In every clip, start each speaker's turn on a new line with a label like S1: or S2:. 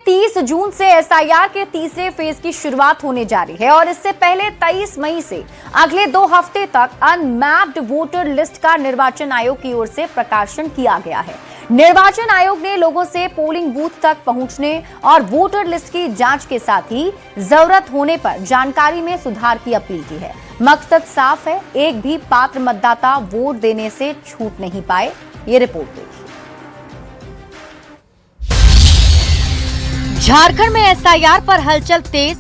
S1: 30 जून से एसआईआर के तीसरे फेज की शुरुआत होने जा रही है और इससे पहले 23 मई से अगले 2 हफ्ते तक अनमैप्ड वोटर लिस्ट का निर्वाचन आयोग की ओर से प्रकाशन किया गया है। निर्वाचन आयोग ने लोगों से पोलिंग बूथ तक पहुंचने और वोटर लिस्ट की जांच के साथ ही जरूरत होने पर जानकारी में सुधार की अपील की है। मकसद साफ है, एक भी पात्र मतदाता वोट देने से छूट नहीं पाए। ये रिपोर्ट देखिए। झारखंड में एसआईआर पर हलचल तेज,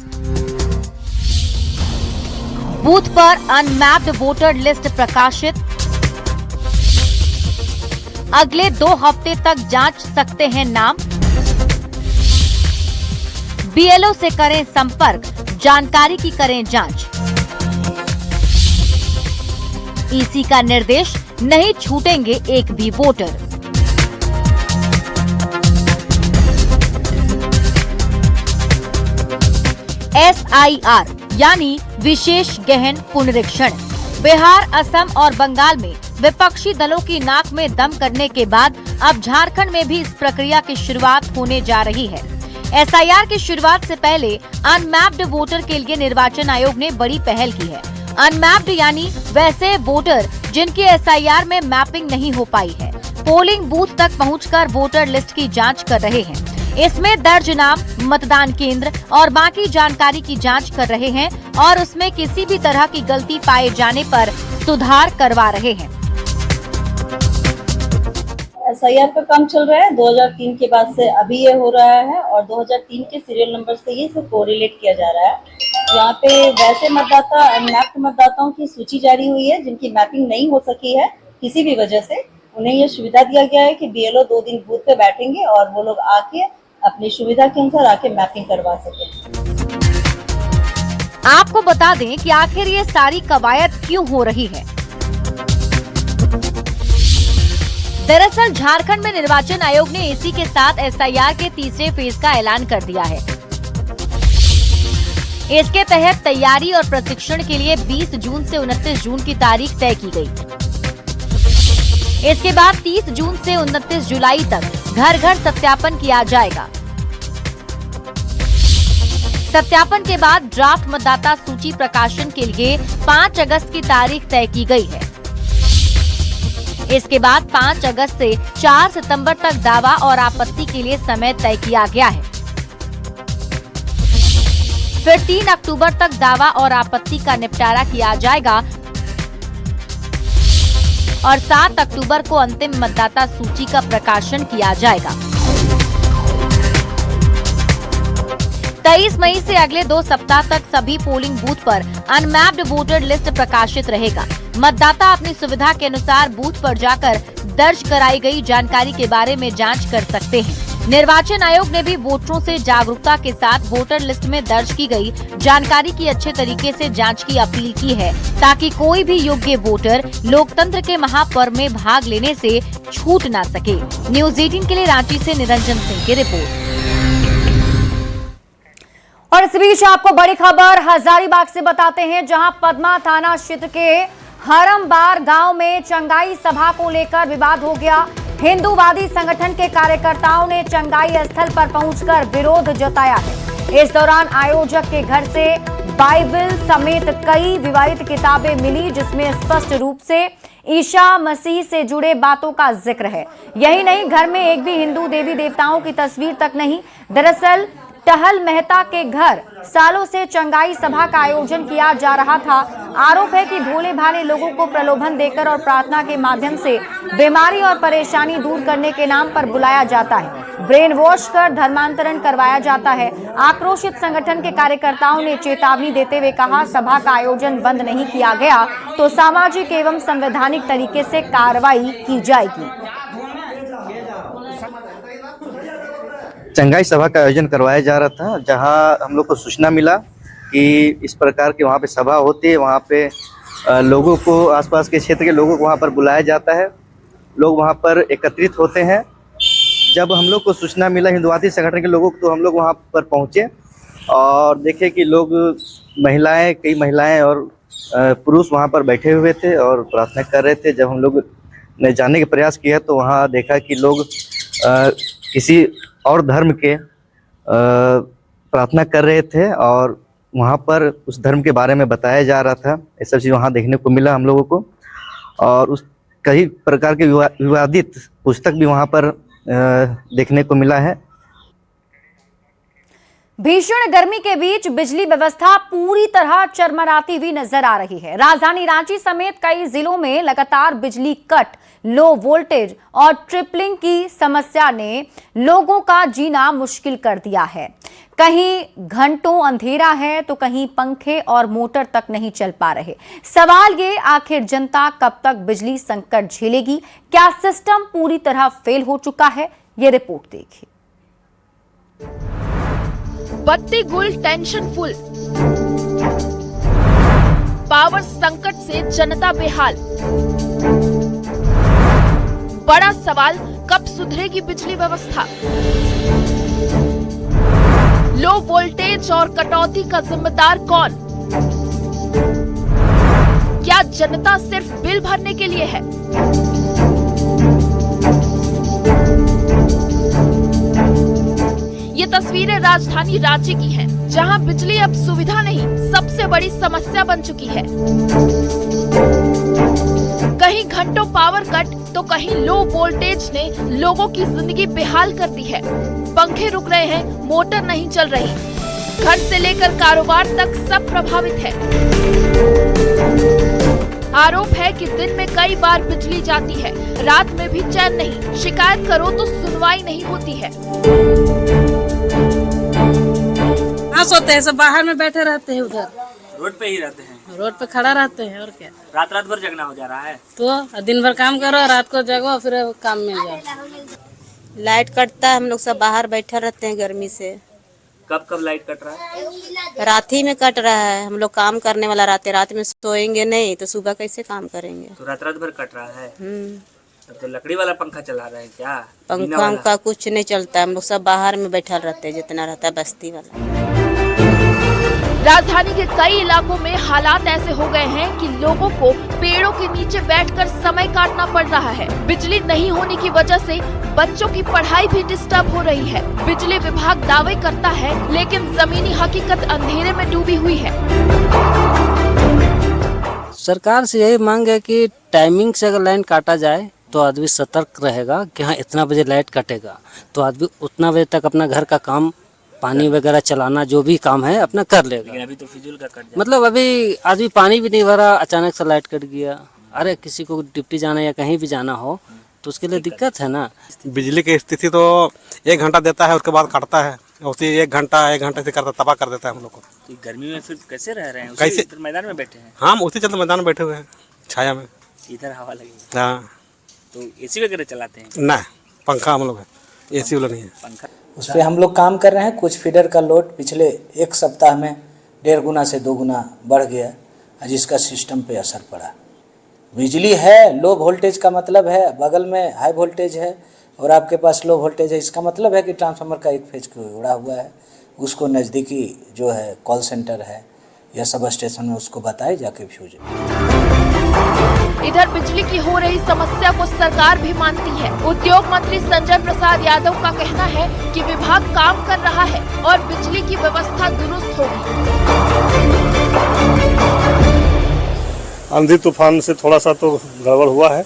S1: बूथ पर अनमैप्ड वोटर लिस्ट प्रकाशित, अगले 2 हफ्ते तक जांच सकते हैं नाम, बीएलओ से करें संपर्क, जानकारी की करें जांच। ईसी का निर्देश, नहीं छूटेंगे एक भी वोटर। एसआईआर यानी विशेष गहन पुनरीक्षण। बिहार, असम और बंगाल में विपक्षी दलों की नाक में दम करने के बाद अब झारखंड में भी इस प्रक्रिया की शुरुआत होने जा रही है। एसआईआर की शुरुआत से पहले अनमैप्ड वोटर के लिए निर्वाचन आयोग ने बड़ी पहल की है। अनमैप्ड यानी वैसे वोटर जिनकी एसआईआर में मैपिंग नहीं हो पाई है, पोलिंग बूथ तक पहुंचकर वोटर लिस्ट की जांच कर रहे हैं। इसमें दर्ज नाम, मतदान केंद्र और बाकी जानकारी की जांच कर रहे हैं और उसमें किसी भी तरह की गलती पाए जाने पर सुधार करवा रहे हैं।
S2: एसआईआर का काम चल रहा है 2003 के बाद से अभी ये हो रहा है और 2003 के सीरियल नंबर से ये सब कोरिलेट किया जा रहा है। यहाँ पे वैसे मतदाता, अनमैप्ड मतदाताओं की सूची जारी हुई है जिनकी मैपिंग नहीं हो सकी है किसी भी वजह से। उन्हें ये सुविधा दिया गया है कि बीएलओ 2 दिन बूथ पे बैठेंगे और वो लोग आके अपनी सुविधा के अनुसार आके मैपिंग करवा सकें।
S1: आपको बता दें कि आखिर ये सारी कवायद क्यों हो रही है। दरअसल झारखंड में निर्वाचन आयोग ने इसी के साथ एसआईआर के तीसरे फेज का ऐलान कर दिया है। इसके तहत तैयारी और प्रशिक्षण के लिए 20 जून से 29 जून की तारीख तय की गई। इसके बाद 30 जून से 29 जुलाई तक घर घर सत्यापन किया जाएगा। सत्यापन के बाद ड्राफ्ट मतदाता सूची प्रकाशन के लिए 5 अगस्त की तारीख तय की गई है। इसके बाद 5 अगस्त से 4 सितंबर तक दावा और आपत्ति के लिए समय तय किया गया है। फिर 3 अक्टूबर तक दावा और आपत्ति का निपटारा किया जाएगा और 7 अक्टूबर को अंतिम मतदाता सूची का प्रकाशन किया जाएगा। 23 मई से अगले 2 सप्ताह तक सभी पोलिंग बूथ पर अनमैप्ड वोटर लिस्ट प्रकाशित रहेगा। मतदाता अपनी सुविधा के अनुसार बूथ पर जाकर दर्ज कराई गई जानकारी के बारे में जांच कर सकते हैं। निर्वाचन आयोग ने भी वोटरों से जागरूकता के साथ वोटर लिस्ट में दर्ज की गई जानकारी की अच्छे तरीके से जांच की अपील की है, ताकि कोई भी योग्य वोटर लोकतंत्र के महापर्व में भाग लेने से छूट ना सके। न्यूज़ 18 के लिए रांची से निरंजन सिंह की रिपोर्ट। और इस बीच आपको बड़ी खबर हजारीबाग से बताते हैं, जहां पद्मा थाना क्षेत्र के हरमबार गांव में चंगाई सभा को लेकर विवाद हो गया। हिंदूवादी संगठन के कार्यकर्ताओं ने चंगाई स्थल पर पहुंचकर विरोध जताया है। इस दौरान आयोजक के घर से बाइबल समेत कई विवादित किताबें मिली, जिसमें स्पष्ट रूप से ईसा मसीह से जुड़े बातों का जिक्र है। यही नहीं, घर में एक भी हिंदू देवी देवताओं की तस्वीर तक नहीं। दरअसल टहल मेहता के घर सालों से चंगाई सभा का आयोजन किया जा रहा था। आरोप है कि भोले भाले लोगों को प्रलोभन देकर और प्रार्थना के माध्यम से बीमारी और परेशानी दूर करने के नाम पर बुलाया जाता है। ब्रेन वॉश कर धर्मांतरण करवाया जाता है। आक्रोशित संगठन के कार्यकर्ताओं ने चेतावनी देते हुए कहा, सभा का आयोजन बंद नहीं किया गया तो सामाजिक एवं संवैधानिक तरीके से कार्रवाई की जाएगी।
S3: चंगाई सभा का आयोजन करवाया जा रहा था, जहां हम लोग को सूचना मिला कि इस प्रकार की वहां पे सभा होती है। वहां पे लोगों को, आसपास के क्षेत्र के लोगों को वहां पर बुलाया जाता है। लोग वहां पर एकत्रित होते हैं। जब हम लोग को सूचना मिला हिंदूवादी संगठन के लोगों को, तो हम लोग वहां पर पहुंचे और देखे कि लोग, महिलाएं, कई महिलाएं और पुरुष वहां पर बैठे हुए थे और प्रार्थना कर रहे थे। जब हम लोग ने जानने का प्रयास किया तो वहां देखा कि लोग किसी और धर्म के प्रार्थना कर रहे थे और वहाँ पर उस धर्म के बारे में बताया जा रहा था। ये सब चीज़ वहाँ देखने को मिला हम लोगों को। और उस कई प्रकार के विवादित पुस्तक भी वहाँ पर देखने को मिला है।
S1: भीषण गर्मी के बीच बिजली व्यवस्था पूरी तरह चरमराती हुई नजर आ रही है। राजधानी रांची समेत कई जिलों में लगातार बिजली कट, लो वोल्टेज और ट्रिपलिंग की समस्या ने लोगों का जीना मुश्किल कर दिया है। कहीं घंटों अंधेरा है तो कहीं पंखे और मोटर तक नहीं चल पा रहे। सवाल ये, आखिर जनता कब तक बिजली संकट झेलेगी? क्या सिस्टम पूरी तरह फेल हो चुका है? ये रिपोर्ट देखिए।
S4: बत्ती गुल टेंशन फुल, पावर संकट से जनता बेहाल। बड़ा सवाल, कब सुधरेगी बिजली व्यवस्था? लो वोल्टेज और कटौती का जिम्मेदार कौन? क्या जनता सिर्फ बिल भरने के लिए है? ये तस्वीरें राजधानी रांची की हैं, जहां बिजली अब सुविधा नहीं, सबसे बड़ी समस्या बन चुकी है। कहीं घंटों पावर कट तो कहीं लो वोल्टेज ने लोगों की जिंदगी बेहाल कर दी है। पंखे रुक रहे हैं, मोटर नहीं चल रही, घर से लेकर कारोबार तक सब प्रभावित है। आरोप है कि दिन में कई बार बिजली जाती है, रात में भी चैन नहीं, शिकायत करो तो सुनवाई नहीं होती है।
S5: सोते हैं, सब बाहर में बैठे रहते हैं, उधर
S6: रोड पे ही रहते हैं,
S5: रोड पे खड़ा रहते हैं। और क्या,
S6: रात रात भर जगना हो जा रहा है।
S5: तो दिन भर काम करो, रात को जगो, फिर काम में जाओ।
S7: लाइट कटता है, हम लोग सब बाहर बैठे रहते हैं गर्मी से।
S6: कब कब लाइट कट रहा है?
S7: रात ही में कट रहा है। हम लोग काम करने वाला रात में सोएंगे नहीं तो सुबह कैसे काम करेंगे?
S6: तो रात रात भर कट रहा है। तब तो लकड़ी वाला पंखा चला रहे हैं क्या?
S7: पंखा का कुछ नहीं चलता, हम लोग सब बाहर में बैठा रहते हैं, जितना रहता है बस्ती वाला।
S4: राजधानी के कई इलाकों में हालात ऐसे हो गए हैं कि लोगों को पेड़ों के नीचे बैठकर समय काटना पड़ रहा है। बिजली नहीं होने की वजह से बच्चों की पढ़ाई भी डिस्टर्ब हो रही है। बिजली विभाग दावे करता है, लेकिन जमीनी हकीकत अंधेरे में डूबी हुई है।
S8: सरकार से यही मांग है कि टाइमिंग से अगर लाइन काटा जाए तो आदमी सतर्क रहेगा कि हाँ इतना बजे लाइट कटेगा, तो आदमी उतना बजे तक अपना घर का काम, पानी वगैरह चलाना, जो भी काम है अपना कर लेगा।
S6: लेकिन अभी तो फिजूल का कट जाए।
S8: मतलब अभी आदमी पानी भी नहीं भरा, अचानक से लाइट कट गया। अरे किसी को ड्यूटी जाना या कहीं भी जाना हो तो उसके लिए दिक्कत है ना।
S9: बिजली की स्थिति तो 1 घंटा देता है, उसके बाद काटता है, उसी 1 घंटा से करता तबाह कर देता है हम लोग को।
S6: तो गर्मी में फिर कैसे रह रहे हैं?
S9: कैसे?
S6: मैदान में बैठे हैं।
S9: हम उसी चलते मैदान में बैठे हुए हैं, छाया में।
S6: इधर हवा लगी।
S9: हाँ,
S6: तो एसी वगैरह चलाते हैं?
S9: ना, पंखा हम लोग है, एसी वाला नहीं है।
S6: पंखा
S10: उस पर हम लोग काम कर रहे हैं। कुछ फीडर का लोड पिछले 1 सप्ताह में 1.5 गुना से 2 गुना बढ़ गया, जिसका सिस्टम पे असर पड़ा। बिजली है, लो वोल्टेज का मतलब है बगल में हाई वोल्टेज है और आपके पास लो वोल्टेज है, इसका मतलब है कि ट्रांसफार्मर का एक फेज को उड़ा हुआ है, उसको नज़दीकी जो है कॉल सेंटर है या सब स्टेशन में उसको बताए जाके फ्यूज।
S4: इधर बिजली की हो रही समस्या को सरकार भी मानती है। उद्योग मंत्री संजय प्रसाद यादव का कहना है कि विभाग काम कर रहा है और बिजली की व्यवस्था दुरुस्त होगी।
S11: आंधी तूफान से थोड़ा सा तो गड़बड़ हुआ है।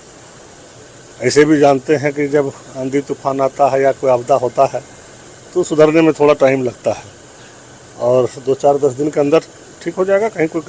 S11: ऐसे भी जानते हैं कि जब आंधी तूफान आता है या कोई आपदा होता है तो सुधरने में थोड़ा टाइम लगता है और 2-4-10 दिन के अंदर ठीक हो जाएगा। कहीं कोई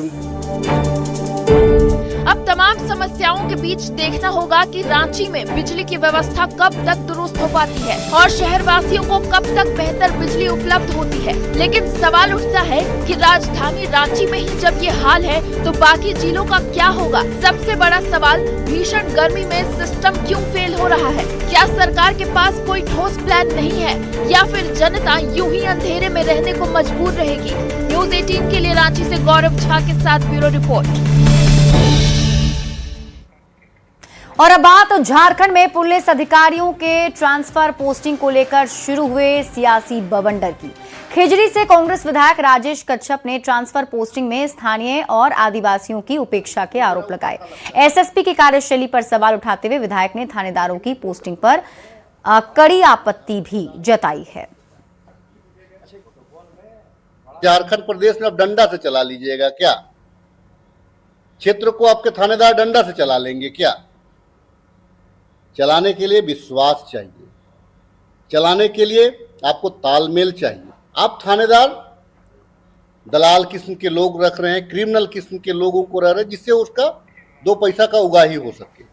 S4: अब तमाम समस्याओं के बीच देखना होगा कि रांची में बिजली की व्यवस्था कब तक दुरुस्त हो पाती है और शहरवासियों को कब तक बेहतर बिजली उपलब्ध होती है। लेकिन सवाल उठता है कि राजधानी रांची में ही जब ये हाल है तो बाकी जिलों का क्या होगा? सबसे बड़ा सवाल, भीषण गर्मी में सिस्टम क्यों फेल हो रहा है? क्या सरकार के पास कोई ठोस प्लान नहीं है या फिर जनता यूं ही अंधेरे में रहने को मजबूर रहेगी? न्यूज़ 18 के लिए रांची से गौरव झा के साथ ब्यूरो रिपोर्ट।
S1: और अब बात झारखंड में पुलिस अधिकारियों के ट्रांसफर पोस्टिंग को लेकर शुरू हुए सियासी बवंडर की। खिजरी से कांग्रेस विधायक राजेश कच्छप ने ट्रांसफर पोस्टिंग में स्थानीय और आदिवासियों की उपेक्षा के आरोप लगाए। एसएसपी की कार्यशैली पर सवाल उठाते हुए विधायक ने थानेदारों की पोस्टिंग पर कड़ी आपत्ति भी जताई है।
S11: झारखंड प्रदेश में अब डंडा से चला लीजिएगा क्या? क्षेत्र को आपके थानेदार डंडा से चला लेंगे क्या? चलाने के लिए विश्वास चाहिए, चलाने के लिए आपको तालमेल चाहिए। आप थानेदार दलाल किस्म के लोग रख रहे हैं, क्रिमिनल किस्म के लोगों को रह रहे हैं, जिससे उसका 2 पैसा का उगाही हो सके।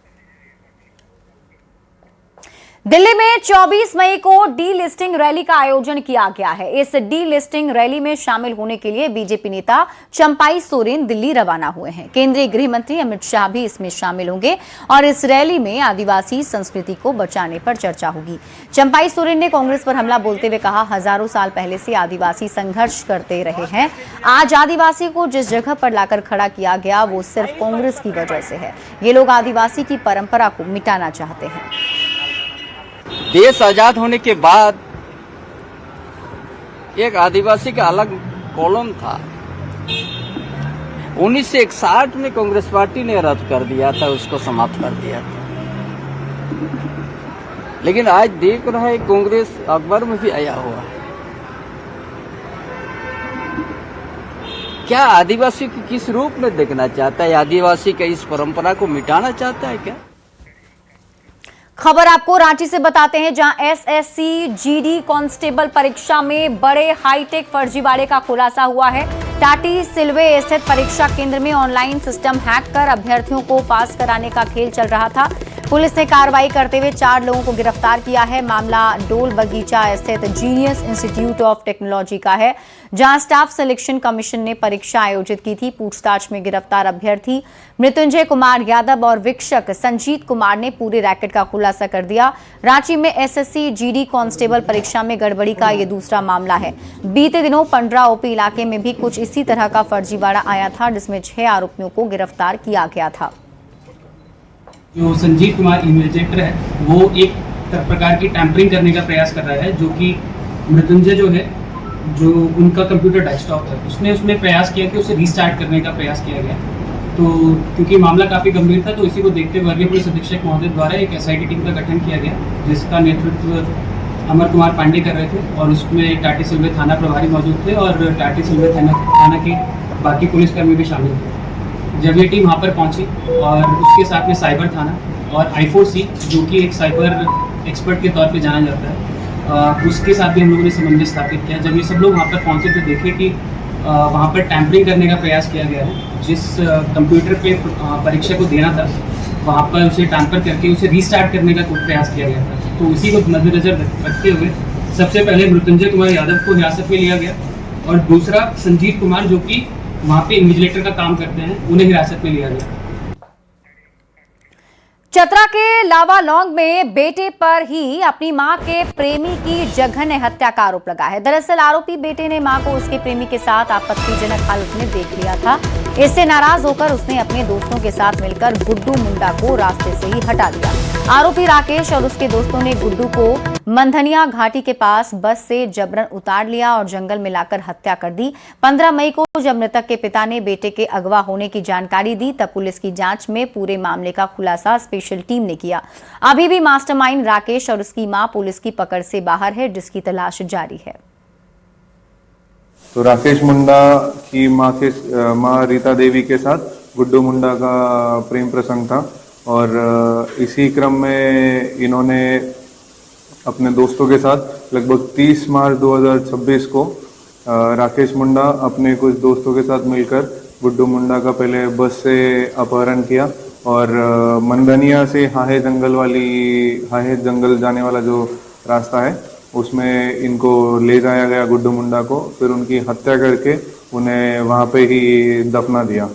S1: दिल्ली में 24 मई को डी लिस्टिंग रैली का आयोजन किया गया है। इस डी लिस्टिंग रैली में शामिल होने के लिए बीजेपी नेता चंपाई सोरेन दिल्ली रवाना हुए हैं। केंद्रीय गृह मंत्री अमित शाह भी इसमें शामिल होंगे और इस रैली में आदिवासी संस्कृति को बचाने पर चर्चा होगी। चंपाई सोरेन ने कांग्रेस पर हमला बोलते हुए कहा, हजारों साल पहले से आदिवासी संघर्ष करते रहे हैं। आज आदिवासी को जिस जगह पर लाकर खड़ा किया गया वो सिर्फ कांग्रेस की वजह से है। ये लोग आदिवासी की परंपरा को मिटाना चाहते हैं।
S12: देश आजाद होने के बाद एक आदिवासी का अलग कॉलम था। 1961 में कांग्रेस पार्टी ने रद्द कर दिया था, उसको समाप्त कर दिया था। लेकिन आज देख रहा है कांग्रेस अखबार में भी आया हुआ है। क्या आदिवासी को किस रूप में देखना चाहता है? आदिवासी का इस परंपरा को मिटाना चाहता है क्या?
S1: खबर आपको रांची से बताते हैं, जहां एसएससी जीडी कांस्टेबल परीक्षा में बड़े हाईटेक फर्जीवाड़े का खुलासा हुआ है। टाटी सिलवे स्थित परीक्षा केंद्र में ऑनलाइन सिस्टम हैक कर अभ्यर्थियों को पास कराने का खेल चल रहा था। पुलिस ने कार्रवाई करते हुए 4 लोगों को गिरफ्तार किया है। मामला डोल बगीचा स्थित जीनियस इंस्टीट्यूट ऑफ टेक्नोलॉजी का है, जहां स्टाफ सिलेक्शन कमीशन ने परीक्षा आयोजित की थी। पूछताछ में गिरफ्तार अभ्यर्थी मृत्युंजय कुमार यादव और वीक्षक संजीत कुमार ने पूरे रैकेट का खुलासा कर दिया। रांची में एसएससी जीडी कांस्टेबल परीक्षा में गड़बड़ी का ये दूसरा मामला है। बीते दिनों पंडरा ओपी इलाके में भी कुछ इसी तरह का फर्जीवाड़ा आया था, जिसमें 6 आरोपियों को गिरफ्तार किया गया था।
S13: जो संजीत कुमार इन्वेस्टिगेटर है वो एक प्रकार की टैंपरिंग करने का प्रयास कर रहा है, जो कि मृत्युंजय जो है, जो उनका कंप्यूटर डेस्कटॉप है, उसने उसमें प्रयास किया कि उसे रीस्टार्ट करने का प्रयास किया गया। तो क्योंकि मामला काफ़ी गंभीर था, तो इसी को देखते हुए वर्गीय पुलिस अधीक्षक महोदय द्वारा एक एसआईटी टीम का गठन किया गया, जिसका नेतृत्व अमर कुमार पांडे कर रहे थे। और उसमें टाटी सिलवे थाना प्रभारी मौजूद थे और टाटी सिलवे थाना के बाकी पुलिसकर्मी भी शामिल थे। जब ये टीम वहाँ पर पहुंची और उसके साथ में साइबर थाना और I4C, जो कि एक साइबर एक्सपर्ट के तौर पे जाना जाता है, उसके साथ भी हम लोगों ने समन्वय स्थापित किया। जब ये सब लोग वहाँ पर पहुँचे तो देखे कि वहाँ पर टैंपरिंग करने का प्रयास किया गया है। जिस कंप्यूटर पे परीक्षा को देना था, वहाँ पर उसे टैंपर करके उसे रीस्टार्ट करने का प्रयास किया गया था। तो उसी को मद्देनजर रखते हुए सबसे पहले मृत्युंजय कुमार यादव को हिरासत में लिया गया और दूसरा संजीत कुमार, जो कि वहाँ पे इन्विजिलेटर का काम करते हैं, उन्हें हिरासत में लिया गया।
S1: चतरा के लावालौंग में बेटे पर ही अपनी मां के प्रेमी की जघन्य हत्या का आरोप लगा है। दरअसल आरोपी बेटे ने मां को उसके प्रेमी के साथ आपत्तिजनक हालत में देख लिया था। इससे नाराज होकर उसने अपने दोस्तों के साथ मिलकर गुड्डू मुंडा को रास्ते से ही हटा दिया। आरोपी राकेश और उसके दोस्तों ने गुड्डू को मंधनिया घाटी के पास बस से जबरन उतार लिया और जंगल में लाकर हत्या कर दी। 15 मई को जब मृतक के पिता ने बेटे के अगवा होने की जानकारी दी, तब पुलिस की जांच में पूरे मामले का खुलासा स्पेशल टीम ने किया। अभी भी मास्टरमाइंड राकेश और उसकी मां पुलिस की पकड़ से बाहर है, जिसकी तलाश जारी है।
S14: तो राकेश मुंडा की माँ रीता देवी के साथ गुड्डू मुंडा का प्रेम प्रसंग था और इसी क्रम में इन्होंने अपने दोस्तों के साथ लगभग 30 मार्च 2026 को राकेश मुंडा अपने कुछ दोस्तों के साथ मिलकर गुड्डू मुंडा का पहले बस से अपहरण किया और मंदनिया से हाहे जंगल जाने वाला जो रास्ता है उसमें इनको ले जाया गया गुड्डू मुंडा को। फिर उनकी हत्या करके उन्हें वहां पे ही दफना दिया।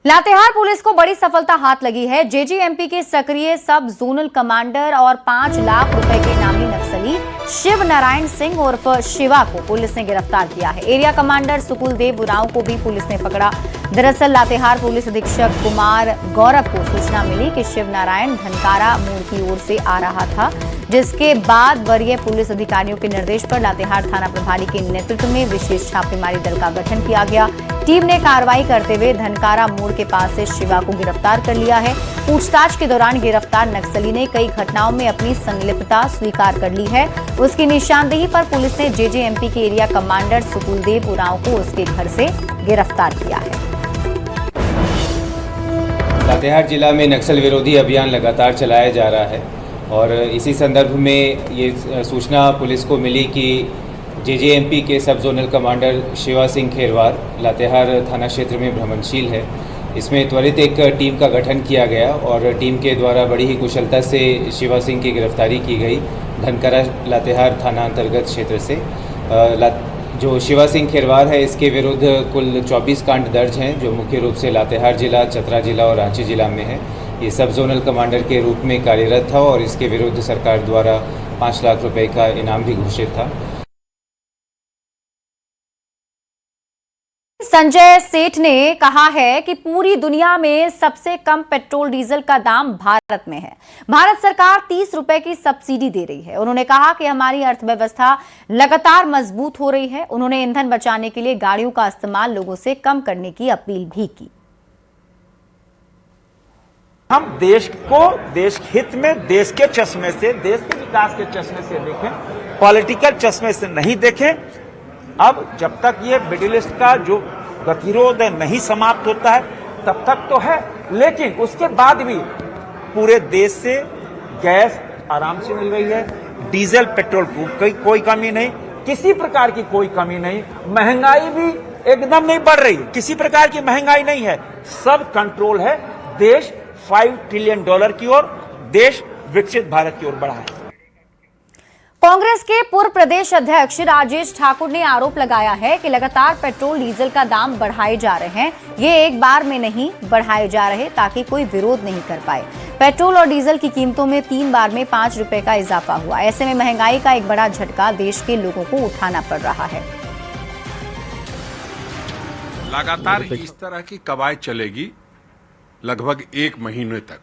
S1: लातेहार पुलिस को बड़ी सफलता हाथ लगी है। जेजेएमपी के सक्रिय सब जोनल कमांडर और 5 लाख रुपए के इनामी नक्सली शिव नारायण सिंह उर्फ शिवा को पुलिस ने गिरफ्तार किया है। एरिया कमांडर सुकुलदेव उरांव को भी पुलिस ने पकड़ा। दरअसल लातेहार पुलिस अधीक्षक कुमार गौरव को सूचना मिली कि शिव नारायण धनकारा मोड़ की ओर से आ रहा था, जिसके बाद वरीय पुलिस अधिकारियों के निर्देश पर लातेहार थाना प्रभारी के नेतृत्व में विशेष छापेमारी दल का गठन किया गया। टीम ने कार्रवाई करते हुए धनकारा मोड़ के पास से शिवा को गिरफ्तार कर लिया है। पूछताछ के दौरान गिरफ्तार नक्सली ने कई घटनाओं में अपनी संलिप्तता स्वीकार कर ली है। उसकी निशानदेही पर पुलिस ने जेजेएमपी के एरिया कमांडर सुकुलदेव उरांव को उसके घर से गिरफ्तार किया है।
S15: लातेहार जिला में नक्सल विरोधी अभियान लगातार चलाया जा रहा है और इसी संदर्भ में ये सूचना पुलिस को मिली कि जेजेएमपी के सब जोनल कमांडर शिवा सिंह खेरवार लातेहार थाना क्षेत्र में भ्रमणशील है। इसमें त्वरित एक टीम का गठन किया गया और टीम के द्वारा बड़ी ही कुशलता से शिवा सिंह की गिरफ्तारी की गई धनकरा लातेहार थाना अंतर्गत क्षेत्र से। जो शिवा सिंह खेरवार है इसके विरुद्ध कुल 24 कांड दर्ज हैं जो मुख्य रूप से लातेहार जिला, चतरा जिला और रांची जिला में है। ये सब जोनल कमांडर के रूप में कार्यरत था और इसके विरुद्ध सरकार द्वारा 5 लाख रुपए का इनाम भी घोषित था।
S1: संजय सेठ ने कहा है कि पूरी दुनिया में सबसे कम पेट्रोल डीजल का दाम भारत में है। भारत सरकार 30 रुपए की सब्सिडी दे रही है। उन्होंने कहा कि हमारी अर्थव्यवस्था लगातार मजबूत हो रही है। उन्होंने ईंधन बचाने के लिए गाड़ियों का इस्तेमाल लोगों से कम करने की अपील भी की।
S16: हम देश को देश हित में देश के चश्मे से, देश के विकास के चश्मे से देखें, पॉलिटिकल चश्मे से नहीं देखें। अब जब तक ये मिडिल ईस्ट का जो गतिरोध नहीं समाप्त होता है तब तक तो है, लेकिन उसके बाद भी पूरे देश से गैस आराम से मिल रही है, डीजल पेट्रोल की कोई कमी नहीं, किसी प्रकार की कोई कमी नहीं। महंगाई भी एकदम नहीं बढ़ रही, किसी प्रकार की महंगाई नहीं है, सब कंट्रोल है। देश $5 ट्रिलियन की ओर, देश विकसित भारत की ओर बढ़ा है।
S1: कांग्रेस के पूर्व प्रदेश अध्यक्ष राजेश ठाकुर ने आरोप लगाया है कि लगातार पेट्रोल डीजल का दाम बढ़ाए जा रहे हैं। ये एक बार में नहीं बढ़ाए जा रहे ताकि कोई विरोध नहीं कर पाए। पेट्रोल और डीजल की कीमतों में 3 बार में 5 रुपए का इजाफा हुआ। ऐसे में महंगाई का एक बड़ा झटका देश के लोगों को उठाना पड़ रहा है।
S17: लगातार इस तरह की कवायद चलेगी लगभग 1 महीने तक,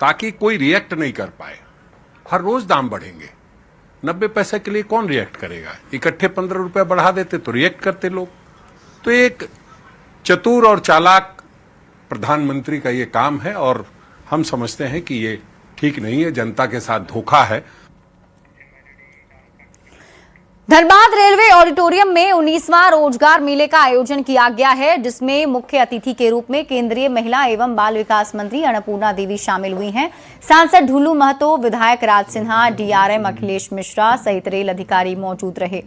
S17: ताकि कोई रिएक्ट नहीं कर पाए। हर रोज दाम बढ़ेंगे, 90 पैसे के लिए कौन रिएक्ट करेगा? इकट्ठे 15 रुपए बढ़ा देते तो रिएक्ट करते लोग। तो एक चतुर और चालाक प्रधानमंत्री का ये काम है और हम समझते हैं कि ये ठीक नहीं है, जनता के साथ धोखा है।
S1: धनबाद रेलवे ऑडिटोरियम में 19वां रोजगार मेले का आयोजन किया गया है, जिसमें मुख्य अतिथि के रूप में केंद्रीय महिला एवं बाल विकास मंत्री अन्नपूर्णा देवी शामिल हुई हैं। सांसद ढुल्लू महतो, विधायक राज सिन्हा, डीआरएम अखिलेश मिश्रा सहित रेल अधिकारी मौजूद रहे।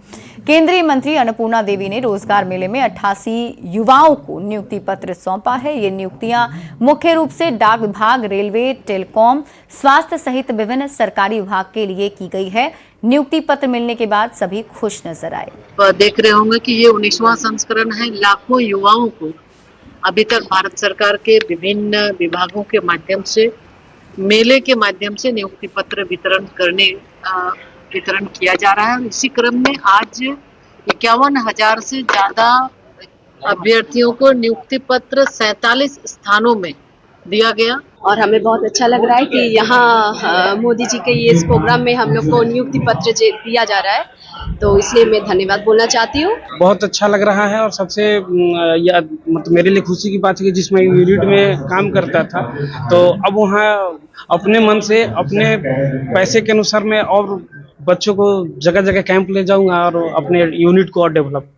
S1: केंद्रीय मंत्री अन्नपूर्णा देवी ने रोजगार मेले में 88 युवाओं को नियुक्ति पत्र सौंपा है। ये नियुक्तियां मुख्य रूप से डाक विभाग, रेलवे, टेलीकॉम, स्वास्थ्य सहित विभिन्न सरकारी विभाग के लिए की गई है। नियुक्ति पत्र मिलने के बाद सभी खुश नजर आए।
S18: देख रहे होंगे कि ये 19वां संस्करण है। लाखों युवाओं को अभी तक भारत सरकार के विभिन्न विभागों के माध्यम से, मेले के माध्यम से नियुक्ति पत्र वितरण किया जा रहा है। इसी क्रम में आज 51,000 से ज्यादा अभ्यर्थियों को नियुक्ति पत्र 47 स्थानों में दिया गया
S19: और हमें बहुत अच्छा लग रहा है कि यहाँ मोदी जी के ये इस प्रोग्राम में हम लोग को नियुक्ति पत्र दिया जा रहा है, तो इसलिए मैं धन्यवाद बोलना चाहती हूँ।
S13: बहुत अच्छा लग रहा है और सबसे मतलब मेरे लिए खुशी की बात है कि जिसमें यूनिट में काम करता था तो अब वहाँ अपने मन से, अपने पैसे के अनुसार मैं और बच्चों को जगह जगह कैंप ले जाऊंगा और अपने यूनिट को और डेवलप